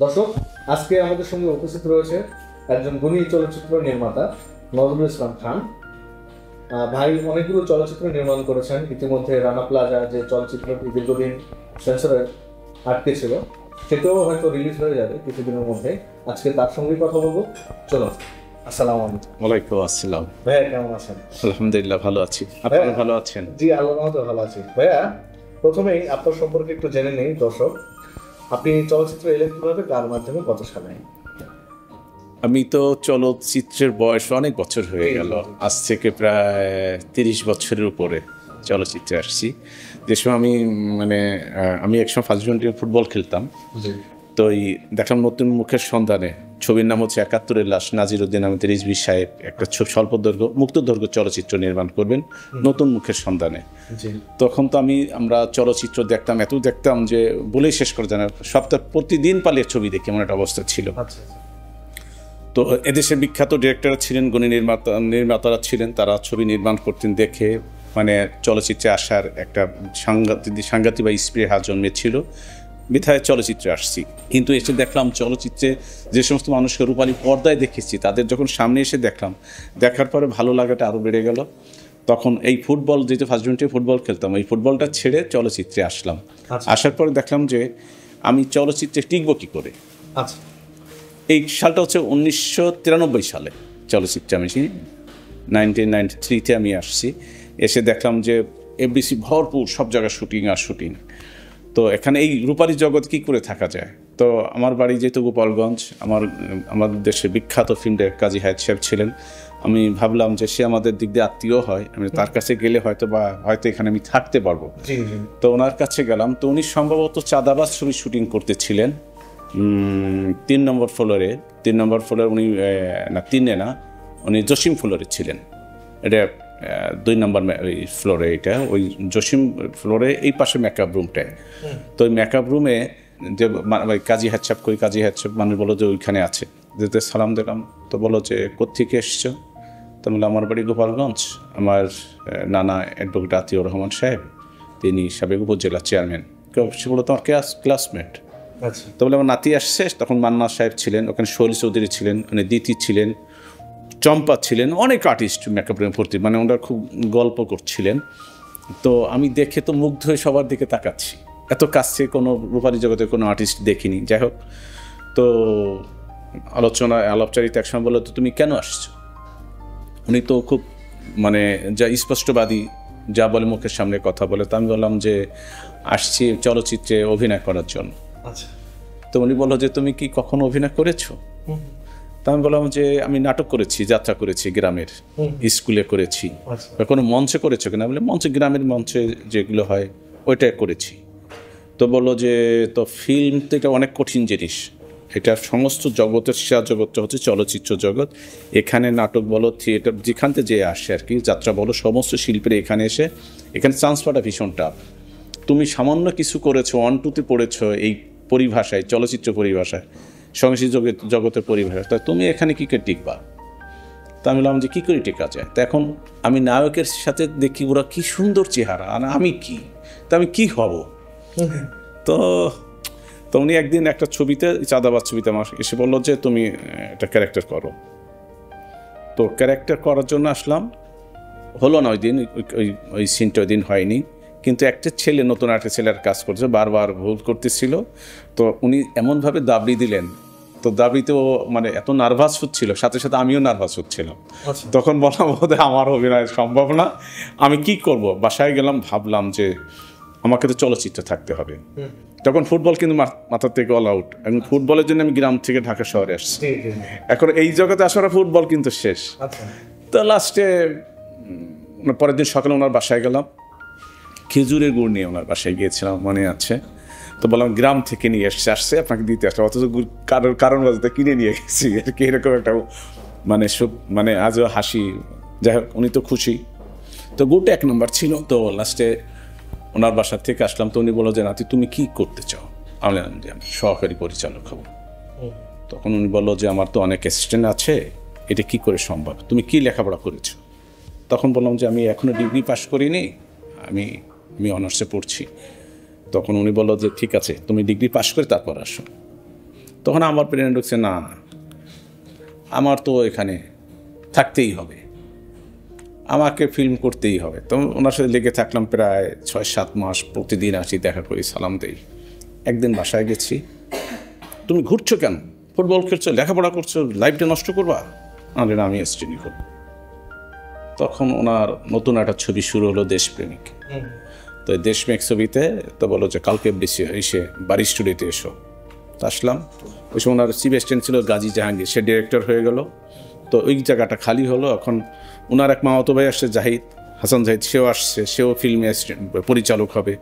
দর্শক, আজকে আমাদের সঙ্গে উপস্থিত রয়েছে একজন গুণী চলচ্চিত্র নির্মাতা নজরুল ইসলাম খান। ভাই অনেকগুলো চলচ্চিত্র নির্মাণ করেছেন। ইতিমধ্যে রানা প্লাজা যে চলচ্চিত্রটি দীর্ঘদিন সেন্সরে আটকে ছিল, সেটাও হয়তো রিলিজ হয়ে যাবে কিছুদিনের মধ্যে। আজকে তার সঙ্গেই কথা বলবো। চলো। আসসালামু আলাইকুম। ওয়ালাইকুম আসসালাম। ভাইয়া কেমন আছেন? আলহামদুলিল্লাহ ভালো আছি। আপনি ভালো আছেন? জি, আল্লাহর রহমতে ভালো আছি। ভাইয়া, প্রথমেই আপনার সম্পর্কে একটু জেনে নেই। দর্শক, আপনি চলচ্চিত্র এলেন কিভাবে, কার মাধ্যমে, কত সালে? আমি তো চলচ্চিত্রের বয়স অনেক বছর হয়ে গেল, আজ থেকে প্রায় 30 বছরের উপরে চলচ্চিত্রে আসছি। যে সময় আমি একসময় ফার্স্ট জন্টির ফুটবল খেলতাম, তো দেখলাম নতুন মুখের সন্ধানে, ছবির নাম হচ্ছে 71-এর লাশ, নাজিরউদ্দিন আহমেদ রিজভী সাহেব একটা স্বল্প দৈর্ঘ্য মুক্ত দৈর্ঘ্য চলচ্চিত্র নির্মাণ করবেন নতুন মুখের সন্ধানে। তখন তো আমরা চলচ্চিত্র দেখতাম, এত দেখতাম যে বলেই শেষ করে জানা, সপ্তাহ প্রতিদিন পালিয়ে ছবি দেখি এমন একটা অবস্থা ছিল। তো এদেশের বিখ্যাত ডিরেক্টররা ছিলেন, গুণী নির্মাতারা ছিলেন, তারা ছবি নির্মাণ করতেন দেখে চলচ্চিত্রে আসার একটা সাংঘাতিক বা স্পৃহা জন্মেছিল, বিধায় চলচ্চিত্রে আসছি। কিন্তু এসে দেখলাম চলচ্চিত্রে যে সমস্ত মানুষকে রূপালী পর্দায় দেখেছি, তাদের যখন সামনে এসে দেখার পরে ভালো লাগাটা আরও বেড়ে গেল। তখন এই ফুটবল, যেহেতু ফার্স্ট জন্টিতে ফুটবল খেলতাম, এই ফুটবলটা ছেড়ে চলচ্চিত্রে আসলাম। আসার পরে দেখলাম যে আমি চলচ্চিত্রে টিকবো কী করে। এই সালটা হচ্ছে 1993 সালে চলচ্চিত্রে আমি 1993-তে আমি আসছি। এসে দেখলাম যে এফডিসি ভরপুর, সব জায়গায় শুটিং আর শুটিং। তো এখানে এই রূপালী জগৎ কী করে থাকা যায়। তো আমার বাড়ি যেহেতু গোপালগঞ্জ, আমাদের দেশে বিখ্যাত ফিল্ম ডাইরেক্টর কাজী হায়াৎ সাহেব ছিলেন। আমি ভাবলাম যে সে আমাদের দিক দিয়ে আত্মীয় হয়, আমি তার কাছে গেলে হয়তো এখানে আমি থাকতে পারবো। তো ওনার কাছে গেলাম। তো উনি সম্ভবত চাঁদাবাজ ছবি শুটিং করতেছিলেন 3 নম্বর ফ্লোরে। উনি না 3-এ না, উনি জসিম ফ্লোরে ছিলেন। এটা 2 নম্বর ফ্লোরে, এটা ওই জসিম ফ্লোরে এই পাশে মেকআপ রুমটায়। তো ওই মেকআপ রুমে যে কাজী হায়াৎ সাহেব মানুষ বলো যে ওইখানে আছে, যেতে সালাম দিলাম। তো বলো যে কোত্থেকে এসছো? তো বললাম আমার বাড়ি গোপালগঞ্জ, আমার নানা অ্যাডভোকেট আতিউর রহমান সাহেব, তিনি সাবেক উপজেলা চেয়ারম্যান। সে বলো তোমার ক্লাসমেট। তো বলে আমার নাতি আসছে। তখন মান্না সাহেব ছিলেন ওখানে, শৈলী চৌধুরী ছিলেন, দিতি ছিলেন, চম্পা ছিলেন, অনেক আর্টিস্ট মেকআপ রুমে ভর্তি, ওনারা খুব গল্প করছিলেন। তো আমি দেখে তো মুগ্ধ হয়ে সবার দিকে তাকাচ্ছি, এত কাছে কোনো রূপালী জগতে কোনো আর্টিস্ট দেখিনি। যাই হোক, তো আলাপচারিতা একসময় বললো, তো তুমি কেন আসছো? উনি তো খুব যা স্পষ্টবাদী, যা বলে মুখের সামনে কথা বলে। তো আমি বললাম যে আসছি চলচ্চিত্রে অভিনয় করার জন্য। তো উনি বললো যে তুমি কি কখনো অভিনয় করেছো? তা আমি বললাম যে আমি নাটক করেছি, যাত্রা করেছি, গ্রামের স্কুলে করেছি। কোনো মঞ্চে করেছো কিনা? বলে মঞ্চে, গ্রামের মঞ্চে যেগুলো হয় ওইটাই করেছি। তো বললো যে তো ফিল্ম তো এটা অনেক কঠিন জিনিস, এটা সমস্ত জগতের সেরা জগৎটা হচ্ছে চলচ্চিত্র জগৎ। এখানে নাটক বলো, থিয়েটার, যেখান থেকে যে আসে আর কি, যাত্রা বলো, সমস্ত শিল্পীর এখানে চান্স পাওয়াটা ভীষণ টাফ। তুমি সামান্য কিছু করেছো, 1-2-তে পড়েছো এই পরিভাষায়, চলচ্চিত্র পরিভাষায়, সংস্কৃতি জগতের পরিভাষায়, তা তুমি এখানে কী করে টিকবা? তা আমি বললাম যে কী করে টিকা যায়। তো এখন আমি নায়কের সাথে দেখি ওরা কী সুন্দর চেহারা, আর আমি কি, তা আমি কী হব? তো উনি একদিন একটা ছবিতে, চাঁদাবাজ ছবিতে আমার এসে বললো যে তুমি একটা ক্যারেক্টার করো। তো ক্যারেক্টার করার জন্য আসলাম, হলো না ওই দিন, ওই সিনটা ওই দিন হয়নি। কিন্তু একটা ছেলে, নতুন একটা ছেলের কাজ করছে, বারবার ভুল করতেছিল। তো উনি এমনভাবে দাবি দিলেন, তো দাবিতেও এত নার্ভাস হচ্ছিল, সাথে সাথে আমিও নার্ভাস হচ্ছিলাম। তখন বললাম বোধহয় আমার অভিনয় সম্ভব না, আমি কি করব। বাসায় গেলাম, ভাবলাম যে আমাকে তো চলচ্চিত্রে থাকতে হবে। তখন ফুটবল কিন্তু মাথার থেকে অল আউট, এবং ফুটবলের জন্য আমি গ্রাম থেকে ঢাকা শহরে আসছি। এখন এই জগতে আসার ফুটবল কিন্তু শেষ। তো লাস্টে পরের দিন সকালে ওনার বাসায় গেলাম, খেজুরের গুড় নিয়ে ওনার বাসায় গিয়েছিলাম, মনে আছে। তো বললাম গ্রাম থেকে নিয়ে আসছে আপনাকে দিতে আসলাম, অথচ কারণ বাজাতে কিনে নিয়ে গেছি আর কি, এরকম একটা আজও হাসি। যাই হোক, উনি তো খুশি। তো গুড়টা 1 নম্বর ছিল। তো লাস্টে ওনার বাসার থেকে আসলাম। তো উনি বললো যে নাতি তুমি কি করতে চাও? আমি সহকারী পরিচালক হব। তখন উনি বললো যে আমার তো অনেক অ্যাসিস্ট্যান্ট আছে, এটা কি করে সম্ভব, তুমি কি লেখাপড়া করেছো? তখন বললাম যে আমি এখনও ডিগ্রি পাস করিনি, আমি অনার্সে পড়ছি। তখন উনি বললো যে ঠিক আছে, তুমি ডিগ্রি পাস করে তারপর আসো। তখন আমার প্লেনে ঢুকছে, না আমার তো এখানে থাকতেই হবে, আমাকে ফিল্ম করতেই হবে। তো ওনার সাথে লেগে থাকলাম প্রায় 6-7 মাস, প্রতিদিন আসি, দেখা করি, সালাম দেই। একদিন বাসায় গেছি, তুমি ঘুরছো কেন, ফুটবল খেলছো, লেখাপড়া করছো, লাইফটা নষ্ট করবা? আরে না, আমি স্টেডি করব। তখন ওনার নতুন একটা ছবি শুরু হলো, দেশপ্রেমিক। তো এই দেশপ্রেমিক ছবিতে তো বলো যে কালকে বেশি এসে বাড়ি স্টুডিওতে এসো। তো আসলাম, ওই সময় ওনার চিফ অ্যাসিস্ট্যান্ট ছিল গাজী জাহাঙ্গীর, সে ডিরেক্টর হয়ে গেল। তো ওই জায়গাটা খালি হলো। এখন ওনার এক মামাতো ভাই আসছে, জাহিদ, হাসান জাহিদ, সেও আসছে, সেও ফিল্মে পরিচালক হবে।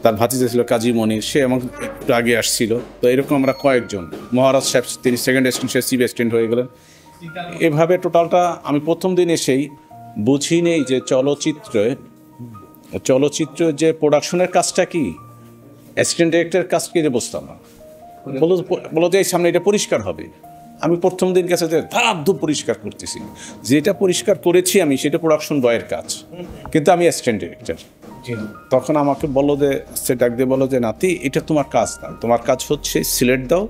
তার ভাতিজা ছিল কাজী মনির, সে আমার একটু আগে আসছিল। তো এরকম আমরা কয়েকজন, মহারাজ সাহেব তিনি সেকেন্ড অ্যাসিস্ট্যান্ট, সে চিফ অ্যাসিস্ট্যান্ট হয়ে গেলেন। এভাবে টোটালটা আমি প্রথম দিন এসেই বুঝি নেই যে চলচ্চিত্র যে প্রোডাকশনের কাজটা কি, অ্যাসিস্ট্যান্ট ডিরেক্টরের কাজ কি, যে বুঝতাম না। বলো যে এই সামনে এটা পরিষ্কার হবে, আমি প্রথম দিন কাছে ধাপ পরিষ্কার করতেছি, যেটা পরিষ্কার করেছি আমি সেটা প্রোডাকশন বয়ের কাজ, কিন্তু আমি অ্যাসিস্ট্যান্ট ডিরেক্টর। তখন আমাকে বললো যে, সে ডাক দিয়ে বলো যে, নাতি এটা তোমার কাজ না, তোমার কাজ হচ্ছে সিলেট দাও।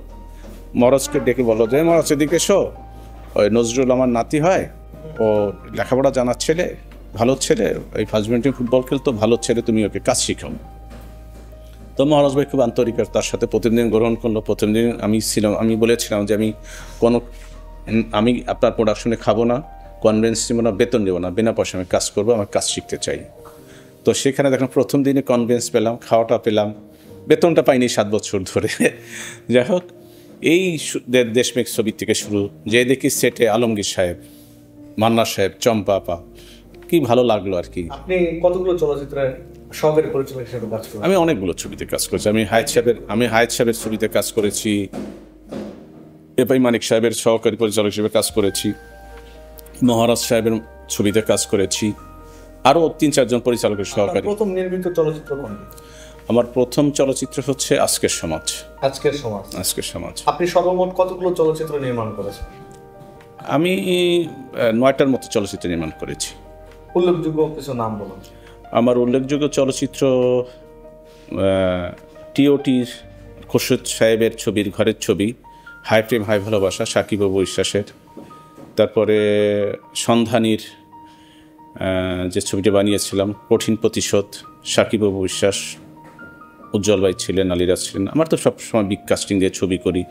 মহারাজকে ডেকে বলো যে, মহারাজ এদিকে এসো, ওই নজরুল আমার নাতি হয়, ও লেখাপড়া জানার ছেলে, ভালো ছেলে, এই ফার্স্ট ব্যান্টিং ফুটবল খেলতো, ভালো ছেলে, তুমি ওকে কাজ শিখাও। তো মহারাজ ভাই খুব আন্তরিকতার সাথে প্রতিদিন গ্রহণ করলো। প্রথম দিন আমি বলেছিলাম যে আমি আপনার প্রোডাকশনে খাবো না, কনভেন্স দেবো না, বেতন দেবো না, বিনা পয়সা আমি কাজ করবো, আমার কাজ শিখতে চাই। তো সেখানে দেখলাম প্রথম দিনে কনভেন্স পেলাম, খাওয়াটা পেলাম, বেতনটা পাইনি 7 বছর ধরে। যাই হোক, এই দেশমেক ছবি থেকে শুরু, যে দেখি সেটে আলমগীর সাহেব, মান্না সাহেব, চম্পা আপা, কি ভালো লাগলো আর কি। আপনি কতগুলো চলচ্চিত্রে সহকারী পরিচালক হিসেবে কাজ করেছেন? আমি অনেকগুলো ছবিতে কাজ করেছি। আমি হায়েত সাহেবের ছবিতে কাজ করেছি, এপাই মানিক সাহেবের সহকারী পরিচালক হিসেবে কাজ করেছি, মহারাজ সাহেবের ছবিতে কাজ করেছি, আরও 3-4 জন পরিচালকের সহকারী। প্রথম নির্মিত চলচ্চিত্র কোনটি? আমার প্রথম চলচ্চিত্র হচ্ছে আজকের সমাজ। আজকের সমাজ। আপনি সর্বমোট কতগুলো চলচ্চিত্র নির্মাণ করেছেন? আমি 9টার মতো চলচ্চিত্র নির্মাণ করেছি। উল্লেখযোগ্য কিছু নাম বলুন। আমার উল্লেখযোগ্য চলচ্চিত্র টিওটির খোরশেদ সাহেবের ছবির ঘরের ছবি, হাই প্রেম হাই ভালোবাসা, সাকিব বাবু বিশ্বাসের। তারপরে সন্ধানীর যে ছবিটা বানিয়েছিলাম, কঠিন প্রতিশোধ, সাকিব বাবু বিশ্বাস, উজ্জ্বল ভাই ছিলেন, আলিরাজ ছিলেন। আমার তো সবসময় বিগ কাস্টিং দিয়ে ছবি করি।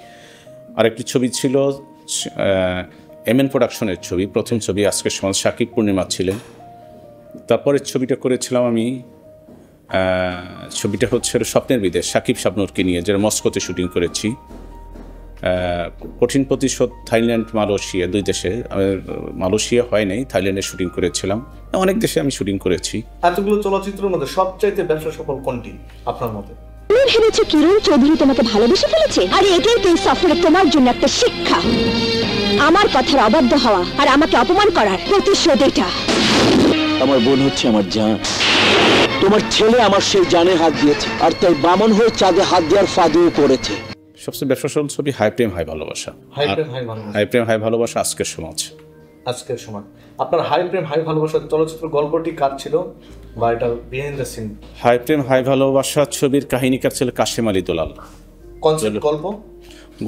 আরেকটি ছবি ছিল এমএন প্রোডাকশনের ছবি, প্রথম ছবি আজকের সমাজ, সাকিব পূর্ণিমা ছিলেন। তারপরের ছবিটা করেছিলাম আমি, ছবিটা হচ্ছে স্বপ্নের বিদেশ, সাকিব শাবনূরকে নিয়ে, যেটা মস্কোতে শুটিং করেছি। কঠিন প্রতিশোধ থাইল্যান্ড, মালয়েশিয়া, 2 দেশে। মালয়েশিয়া হয় নাই, থাইল্যান্ডে শুটিং করেছিলাম। অনেক দেশে আমি শুটিং করেছি। এতগুলো চলচ্চিত্রের মধ্যে সবচাইতে ব্যবসা সফল কোনটি আপনার মতে? তুমি ভেবেছো কিরণ চৌধুরী তোমাকে ভালোবেসে ফেলেছে? আরে এটাই তো এই সফরে তোমার জন্য একটা শিক্ষা। আমার কথার অবাধ্য হওয়া আর আমাকে অপমান করার প্রতিশোধ এটা। আমার বোন হচ্ছে আমার জান। তোমার ছেলে আমার সেই জানে হাত দিয়েছে, আর তাই বামন হয়ে চাঁদে হাত দেওয়ার ফাঁদেও করেছে। সবচেয়ে ব্যবসা সফল ছবি হাই প্রেম হাই ভালোবাসা। হাই প্রেম হাই ভালোবাসা, আজকের সমাজ। আপনার হাই প্রেম হাই ভালোবাসা চলচ্চিত্র গল্পটি কার ছিল, বা এটা behind the scene? Hai Prem Hai Bhalobasha ছবির কাহিনীকার ছিল কাশেম আলী দুলাল। কনসেপ্ট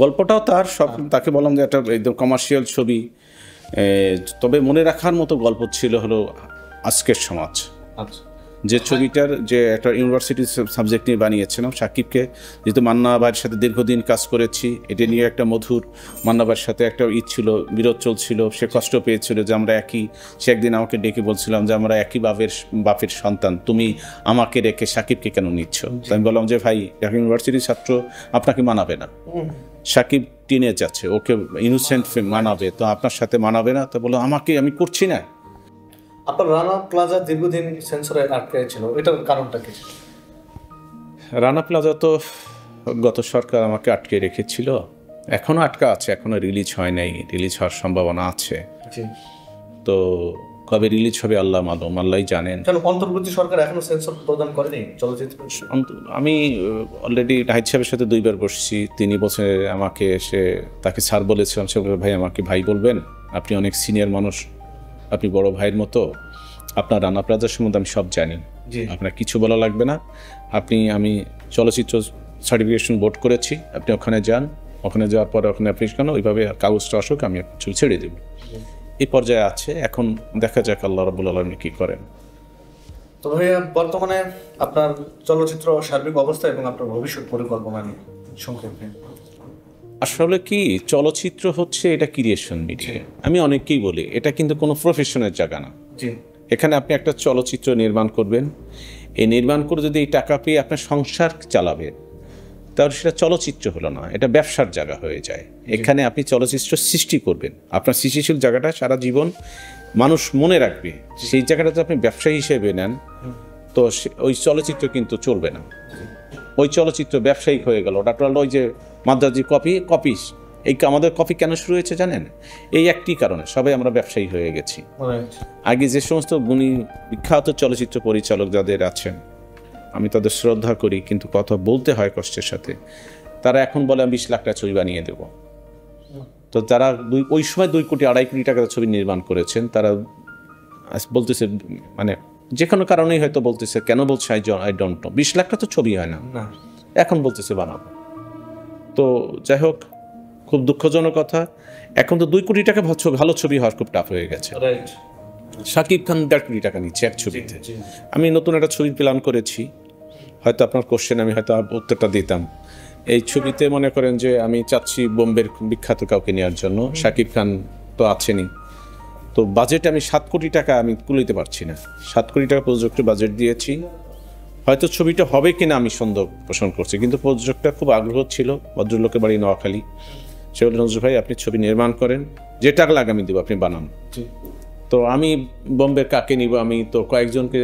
গল্পটাও তার, সব তাকে বললাম যে একটা একদম কমার্শিয়াল ছবি, তবে মনে রাখার মতো গল্প ছিল হলো আজকের সমাজ। আচ্ছা, যে ছবিটার যে একটা ইউনিভার্সিটি সাবজেক্ট নিয়ে বানিয়েছিলাম, সাকিবকে যেহেতু মান্না ভাইয়ের সাথে দীর্ঘদিন কাজ করেছি, এটা নিয়ে একটা মধুর, মান্না ভাইয়ের সাথে একটা ছিল, বিরোধ চলছিল, সে কষ্ট পেয়েছিল যে আমরা একই, সে একদিন আমাকে ডেকে বলছিলাম যে আমরা একই বাপের সন্তান, তুমি আমাকে রেখে সাকিবকে কেন নিচ্ছ? তো আমি বললাম যে ভাই, ইউনিভার্সিটির ছাত্র আপনাকে মানাবে না, সাকিব টিনেজ আছে, ওকে ইনোসেন্ট মানাবে, তো আপনার সাথে মানাবে না। তো বললো আমি করছি না। আপনার রানা প্লাজা দীর্ঘদিন সেন্সরে আটকে ছিল, এটার কারণটা কি? রানা প্লাজা তো গত সরকার আমাকে আটকে রেখেছিল, এখনো আটকা আছে, এখনো রিলিজ হয় নাই, রিলিজ হওয়ার সম্ভাবনা আছে। তো কবে রিলিজ হবে আল্লাহ মালুম, আল্লাহই জানেন। অন্তর্বর্তী সরকার এখনো সেন্সর প্রদান করেনি চলচ্চিত্র? আমি অলরেডি নাহিদ সাহেবের সাথে 2 বার বসছি, তিনি বলছে আমাকে এসে, তাকে স্যার বলেছিলাম, সে বলে ভাই আমাকে ভাই বলবেন, আপনি অনেক সিনিয়র মানুষ, আপনি বড় ভাইয়ের মতো, আপনার রানা প্লাজার সম্বন্ধে আমি সব জানি, আপনার কিছু বলা লাগবে না, আমি চলচ্চিত্র সার্টিফিকেশন বোর্ড করেছি, আপনি ওখানে যান, ওখানে যাওয়ার পরে ওখানে আপনি কেন ওইভাবে কাগজটা আসুক আমি ছবি ছেড়ে দেবো, এই পর্যায়ে আছে। এখন দেখা যাক আল্লাহ রাব্বুল আলামিন কি করেন। তো ভাইয়া বর্তমানে আপনার চলচ্চিত্র সার্বিক অবস্থা এবং আপনার ভবিষ্যৎ পরিকল্পনা নিয়ে সংক্ষেপে। আসলে কি চলচ্চিত্র হচ্ছে এটা ক্রিয়েশন মিডিয়া, আমি অনেককেই বলি এটা কিন্তু কোনো প্রফেশনের জায়গা না। জি, এখানে আপনি একটা চলচ্চিত্র নির্মাণ করবেন, এই নির্মাণ করে যদি এই টাকা পেয়ে আপনার সংসার চালাবে, তাহলে সেটা চলচ্চিত্র হলো না, এটা ব্যবসার জায়গা হয়ে যায়। এখানে আপনি চলচ্চিত্র সৃষ্টি করবেন, আপনার সৃষ্টিশীল জায়গাটা সারা জীবন মানুষ মনে রাখবে, সেই জায়গাটাতে আপনি ব্যবসা হিসেবে নেন, তো ওই চলচ্চিত্র কিন্তু চলবে না। ওই চলচ্চিত্র ব্যবসায়িক হয়ে গেল, ওটা হলো ওই যে মাদ্রাজি কপিস। এই আমাদের কপি কেন শুরু হয়েছে জানেন? এই একটি কারণে, সবাই আমরা ব্যবসায়ী হয়ে গেছি। আগে যে সমস্ত গুণী বিখ্যাত চলচ্চিত্র পরিচালক যাদের আছেন, আমি তাদের শ্রদ্ধা করি, কিন্তু কথা বলতে হয় কষ্টের সাথে, তারা এখন বলে আমি 20 লাখ টাকা ছবি বানিয়ে দেব। তো যারা ওই সময় 2 কোটি 2.5 কোটি টাকার ছবি নির্মাণ করেছেন, তারা বলতেছে মানে যে কোনো কারণেই হয়তো বলতেছে, কেন বলছে আই ডোন্ট নো, 20 লাখ টাকা তো ছবি হয় না, এখন বলতেছে বানাবো। তো যাই হোক, খুব দুঃখজনক কথা, এখন তো 2 কোটি টাকা ভালো ছবি হওয়ার খুব টাফ হয়ে গেছে। শাকিব খান 1.5 কোটি টাকা নিচ্ছে এক ছবিতে। আমি নতুন একটা ছবি প্ল্যান করেছি, হয়তো আপনার কোশ্চেন আমি হয়তো উত্তরটা দিতাম। এই ছবিতে মনে করেন যে আমি চাচ্ছি বোম্বের বিখ্যাত কাউকে নেওয়ার জন্য, শাকিব খান তো আছেনই, তো বাজেট আমি 7 কোটি টাকা আমি কুলাইতে পারছি না। 7 কোটি টাকা প্রযোজককে বাজেট দিয়েছি, হয়তো ছবিটা হবে কিনা আমি সন্দেহ পোষণ করছি, কিন্তু প্রযোজকটা খুব আগ্রহ ছিল, ভদ্রলোকের বাড়ি নোয়াখালী। সে বললেন নজরুল ভাই আপনি ছবি নির্মাণ করেন, যে টাকা লাগে আমি দেবো, আপনি বানান। তো আমি বোম্বের কাকে নিব, আমি তো কয়েকজনকে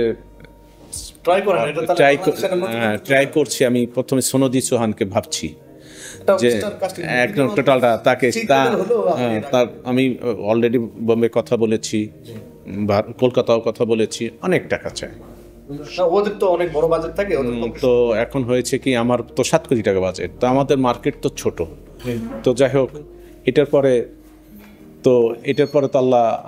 ট্রাই করছি। আমি প্রথমে সোনদি চৌহানকে ভাবছি যে একদম টোটালটা তাকে, তার আমি অলরেডি বোম্বে কথা বলেছি, কলকাতাও কথা বলেছি, অনেক টাকা চাই। ওদের তো অনেক বড় বাজেট থাকে। তো এখন হয়েছে কি, আমার তো 7 কোটি টাকা বাজেট, তো আমাদের মার্কেট তো ছোট। তো যাই হোক, এটার পরে তো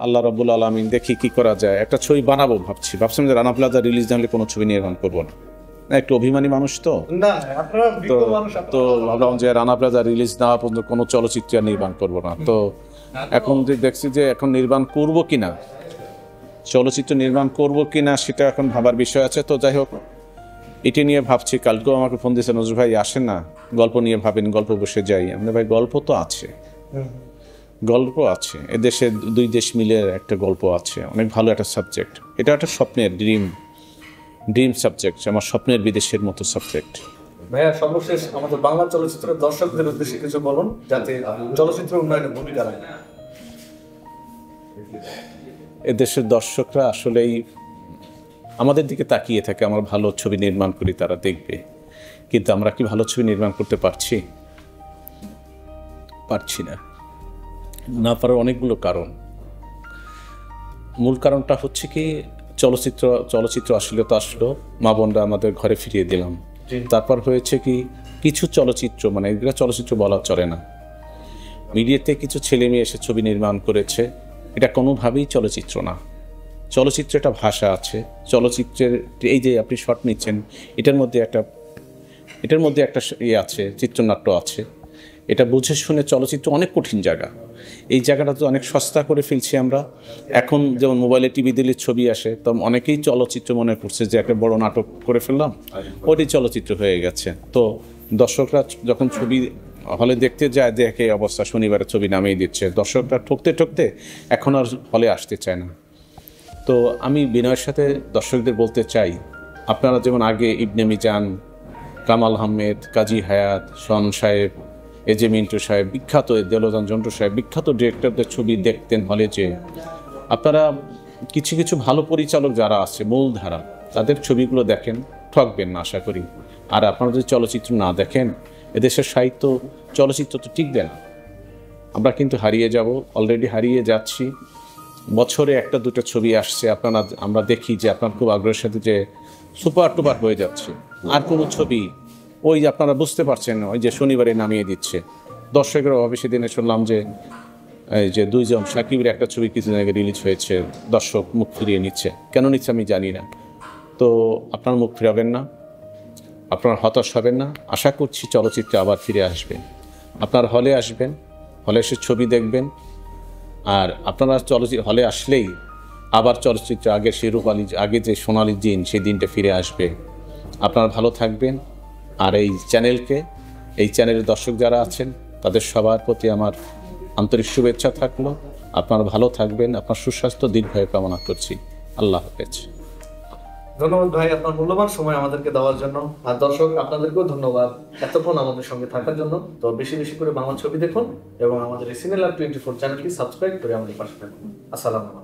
আল্লাহ রাব্বুল আলামিন দেখি কি করা যায়। একটা ছবি বানাবো ভাবছিলাম যে রানা প্লাজা রিলিজ না হলে কোনো ছবি নির্মাণ করবো না, একটু অভিমানী মানুষ তো ভাবলাম যে রানা প্লাজা রিলিজ না হওয়া পর্যন্ত কোনো চলচ্চিত্র নির্মাণ করবো না। তো এখন যে দেখছি যে এখন নির্মাণ করবো কিনা, চলচ্চিত্র নির্মাণ করবো কিনা সেটা এখন ভাবার বিষয় আছে। তো যাই হোক, এটি নিয়ে ভাবছি। কালকেও আমাকে ফোন দিয়েছে, নজরুল ভাই আসেন না, গল্প নিয়ে ভাবেন, গল্প বসে যাই। আমরা ভাই গল্প তো আছে, গল্প আছে, এদেশে 2 দেশ মিলে একটা গল্প আছে, অনেক ভালো একটা সাবজেক্ট। এটা একটা স্বপ্নের ড্রিম সাবজেক্ট, আমার স্বপ্নের বিদেশের মতো সাবজেক্ট। ভাইয়া সর্বশেষ আমাদের বাংলা চলচ্চিত্রের দর্শকদের উদ্দেশ্যে কিছু বলুন, যাতে চলচ্চিত্র উন্নয়নে ভূমিকা রাখে। এদেশের দর্শকরা আসলেই আমাদের দিকে তাকিয়ে থাকে, আমরা ভালো ছবি নির্মাণ করি, তারা দেখবে, কিন্তু আমরা কি ভালো ছবি নির্মাণ করতে পারছি না পারার অনেকগুলো কারণ। মূল কারণটা হচ্ছে কি, চলচ্চিত্র আসলে মা বোনরা আমাদের ঘরে ফিরিয়ে দিলাম। তারপর হয়েছে কি, কিছু চলচ্চিত্র মানে এগুলো চলচ্চিত্র বলা চলে না, মিডিয়াতে কিছু ছেলে মেয়ে এসে ছবি নির্মাণ করেছে, এটা কোনোভাবেই চলচ্চিত্র না। চলচ্চিত্র একটা ভাষা আছে, চলচ্চিত্রের এই যে আপনি শট নিচ্ছেন, এটার মধ্যে একটা ইয়ে আছে, চিত্রনাট্য আছে। এটা বুঝে শুনে চলচ্চিত্র অনেক কঠিন জায়গা, এই জায়গাটা তো অনেক সস্তা করে ফেলছি আমরা। এখন যেমন মোবাইলে টিভি দিলে ছবি আসে, তো অনেকেই চলচ্চিত্র মনে করছে যে একটা বড় নাটক করে ফেললাম, ওটি চলচ্চিত্র হয়ে গেছে। তো দর্শকরা যখন ছবি হলে দেখতে যায়, দেখে অবস্থা, শনিবারের ছবি নামিয়ে দিচ্ছে, দর্শকরা ঠকতে এখন আর হলে আসতে চায় না। তো আমি বিনয়ের সাথে দর্শকদের বলতে চাই, আপনারা যেমন আগে ইবনে মিজান, কামাল আহমেদ, কাজী হায়াত, শন সাহেব, এজে মিন্টু সাহেব, বিখ্যাত দেলোজান জন্টু সাহেব, বিখ্যাত ডিরেক্টরদের ছবি দেখতেন হলে, যে আপনারা কিছু ভালো পরিচালক যারা আছে মূলধারা, তাদের ছবিগুলো দেখেন, ঠকবেন না আশা করি। আর আপনারা যদি চলচ্চিত্র না দেখেন, এদেশের সাহিত্য চলচ্চিত্র তো টিকবে না, আমরা কিন্তু হারিয়ে যাব, অলরেডি হারিয়ে যাচ্ছি। বছরে 1-2টা ছবি আসছে, আমরা দেখি যে আপনার খুব আগ্রহের সাথে যে সুপার টুপার হয়ে যাচ্ছে, আর কোনো ছবি ওই যে আপনারা বুঝতে পারছেন, ওই যে শনিবারে নামিয়ে দিচ্ছে। দর্শকের অভাবে সেদিনে শুনলাম যে এই যে 2 জন সাকিবের একটা ছবি কিছুদিন আগে রিলিজ হয়েছে, দর্শক মুখ ফিরিয়ে নিচ্ছে, কেন নিচ্ছে আমি জানি না। তো আপনার মুখ ফিরাবেন না, আপনার হতাশ হবেন না, আশা করছি চলচ্চিত্রে আবার ফিরে আসবে। আপনার হলে আসবেন, হলে এসে ছবি দেখবেন। আর আপনারা হলে আসলেই আবার চলচ্চিত্র আগের সেই রূপালী, আগে যে সোনালী দিন, সেই দিনটা ফিরে আসবে। আপনারা ভালো থাকবেন। আর এই চ্যানেলের দর্শক যারা আছেন তাদের সবার প্রতি আমার আন্তরিক শুভেচ্ছা থাকলো। আপনারা ভালো থাকবেন, আপনার সুস্বাস্থ্য দীর্ঘায়ু কামনা করছি। আল্লাহ হাফেজ। ধন্যবাদ ভাই আপনার মূল্যবান সময় আমাদেরকে দেওয়ার জন্য। আর দর্শক আপনাদেরকেও ধন্যবাদ এতক্ষণ আমাদের সঙ্গে থাকার জন্য। তো বেশি বেশি করে বাংলা ছবি দেখুন এবং আমাদের এই সিনেলার 24 চ্যানেলটি সাবস্ক্রাইব করে আমাদের পাশে থাকুন। আসসালামু আলাইকুম।